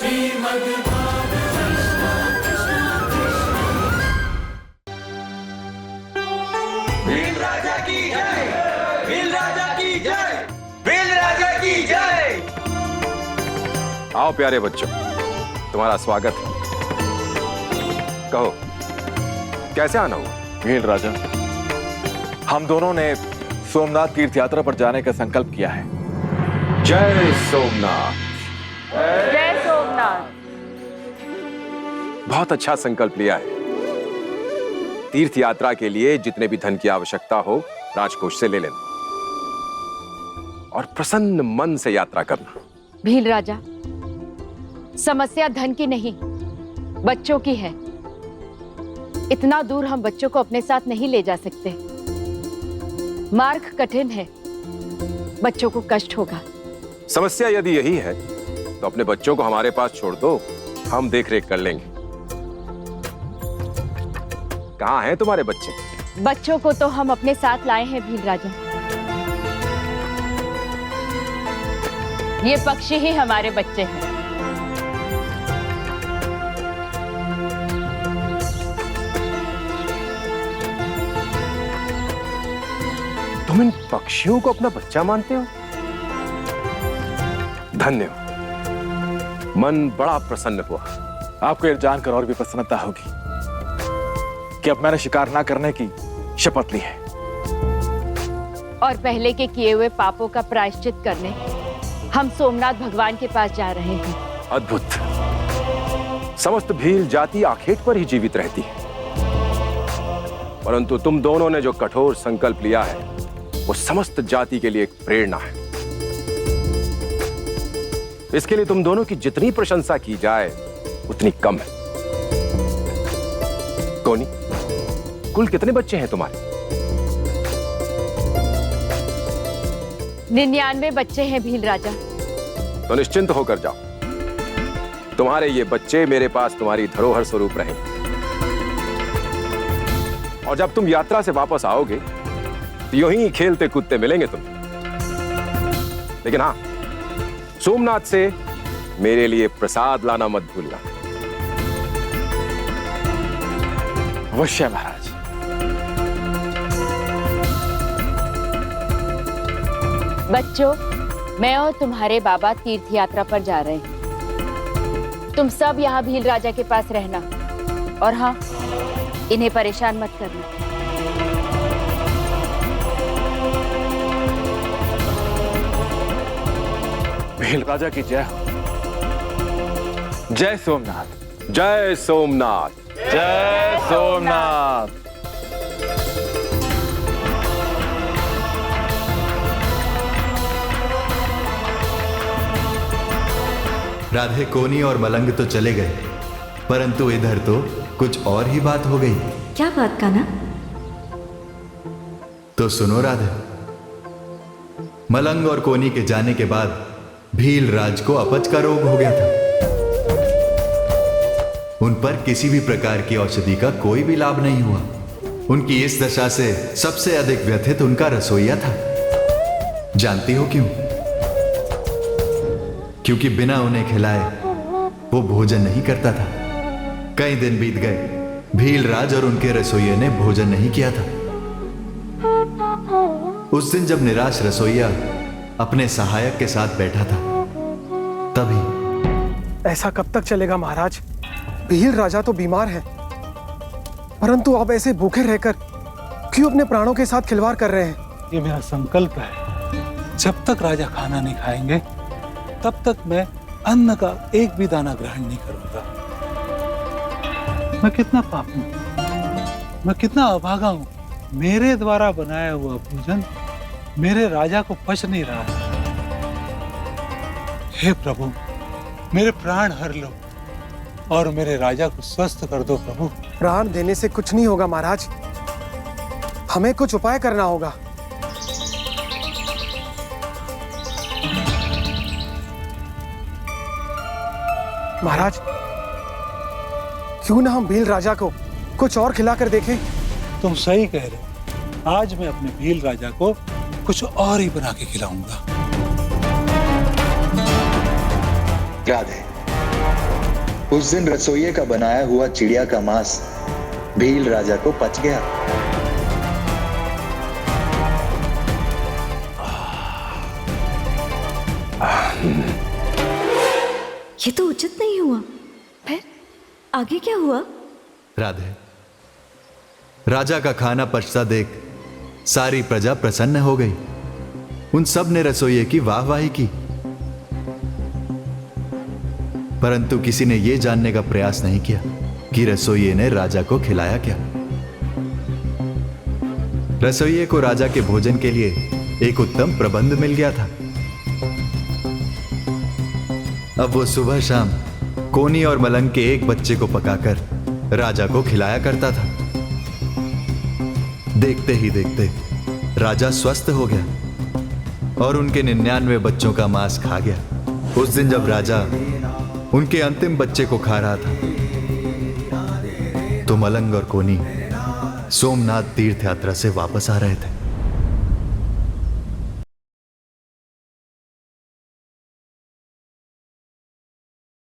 भील राजा की जय, भील राजा की जय, भील राजा की जय। आओ प्यारे बच्चों, तुम्हारा स्वागत है। कहो कैसे आना हुआ? भील राजा, हम दोनों ने सोमनाथ तीर्थ यात्रा पर जाने का संकल्प किया है। जय सोमनाथ। जय सोमनाथ। बहुत अच्छा संकल्प लिया है। तीर्थ यात्रा के लिए जितने भी धन की आवश्यकता हो राजकोष से ले लेना और प्रसन्न मन से यात्रा करना। भील राजा, समस्या धन की नहीं, बच्चों की है। इतना दूर हम बच्चों को अपने साथ नहीं ले जा सकते। मार्ग कठिन है, बच्चों को कष्ट होगा। समस्या यदि यही है तो अपने बच्चों को हमारे पास छोड़ दो, हम देख रेख कर लेंगे। कहाँ हैं तुम्हारे बच्चे? बच्चों को तो हम अपने साथ लाए हैं भील राजा। ये पक्षी ही हमारे बच्चे हैं। तुम इन पक्षियों को अपना बच्चा मानते हो? धन्य हो, मन बड़ा प्रसन्न हुआ। आपको यह जानकर और भी प्रसन्नता होगी कि अब मैंने शिकार ना करने की शपथ ली है और पहले के किए हुए पापों का प्रायश्चित करने हम सोमनाथ भगवान के पास जा रहे हैं। अद्भुत। समस्त भील जाति आखेट पर ही जीवित रहती है, परंतु तुम दोनों ने जो कठोर संकल्प लिया है वो समस्त जाति के लिए एक प्रेरणा है। इसके लिए तुम दोनों की जितनी प्रशंसा की जाए उतनी कम है। कोनी, कुल कितने बच्चे हैं तुम्हारे? 99 बच्चे हैं भील राजा। तो निश्चिंत होकर जाओ, तुम्हारे ये बच्चे मेरे पास तुम्हारी धरोहर स्वरूप रहेंगे। और जब तुम यात्रा से वापस आओगे तो यूं ही खेलते कूदते मिलेंगे तुम। लेकिन हाँ, सोमनाथ से मेरे लिए प्रसाद लाना मत भूलना। अवश्य महाराज। बच्चों, मैं और तुम्हारे बाबा तीर्थ यात्रा पर जा रहे हैं। तुम सब यहाँ भील राजा के पास रहना और हाँ, इन्हें परेशान मत करना। भील राजा की जय हो। जय सोमनाथ। जय सोमनाथ। जय सोमनाथ। राधे, कोनी और मलंग तो चले गए, परंतु इधर तो कुछ और ही बात हो गई। क्या बात कान्हा? तो सुनो राधे, मलंग और कोनी के जाने के बाद भील राज को अपच का रोग हो गया था। उन पर किसी भी प्रकार की औषधि का कोई भी लाभ नहीं हुआ। उनकी इस दशा से सबसे अधिक व्यथित उनका रसोइया था। जानती हो क्यों? क्योंकि बिना उन्हें खिलाए वो भोजन नहीं करता था। कई दिन बीत गए, भील राज और उनके रसोइये ने भोजन नहीं किया था। उस दिन जब निराश रसोइया अपने सहायक के साथ बैठा था, तभी ऐसा कब तक चलेगा महाराज? भील राजा तो बीमार है, परंतु अब ऐसे भूखे रहकर क्यों अपने प्राणों के साथ खिलवाड़ कर रहे हैं? ये मेरा संकल्प है, जब तक राजा खाना नहीं खाएंगे तब तक मैं अन्न का एक भी दाना ग्रहण नहीं करूंगा। मैं कितना पापी हूं, मैं कितना अभागा हूं। मेरे द्वारा बनाया हुआ भोजन मेरे राजा को पच नहीं रहा है। हे प्रभु, मेरे प्राण हर लो और मेरे राजा को स्वस्थ कर दो प्रभु। प्राण देने से कुछ नहीं होगा महाराज, हमें कुछ उपाय करना होगा। महाराज, क्यों ना हम भील राजा को कुछ और खिलाकर देखें? तुम सही कह रहे हो, आज मैं अपने भील राजा को कुछ और ही बना के खिलाऊंगा। राधे, उस दिन रसोइये का बनाया हुआ चिड़िया का मांस भील राजा को पच गया। ये तो उचित नहीं हुआ। फिर आगे क्या हुआ? राधे, राजा का खाना पचता देख सारी प्रजा प्रसन्न हो गई। उन सब ने रसोइये की वाहवाही की, परंतु किसी ने यह जानने का प्रयास नहीं किया कि रसोइये ने राजा को खिलाया क्या। रसोइये को राजा के भोजन के लिए एक उत्तम प्रबंध मिल गया था। अब वो सुबह शाम कोनी और मलंग के एक बच्चे को पकाकर राजा को खिलाया करता था। देखते ही देखते राजा स्वस्थ हो गया और उनके 99 बच्चों का मांस खा गया। उस दिन जब राजा उनके अंतिम बच्चे को खा रहा था तो मलंग और कोनी सोमनाथ तीर्थ यात्रा से वापस आ रहे थे।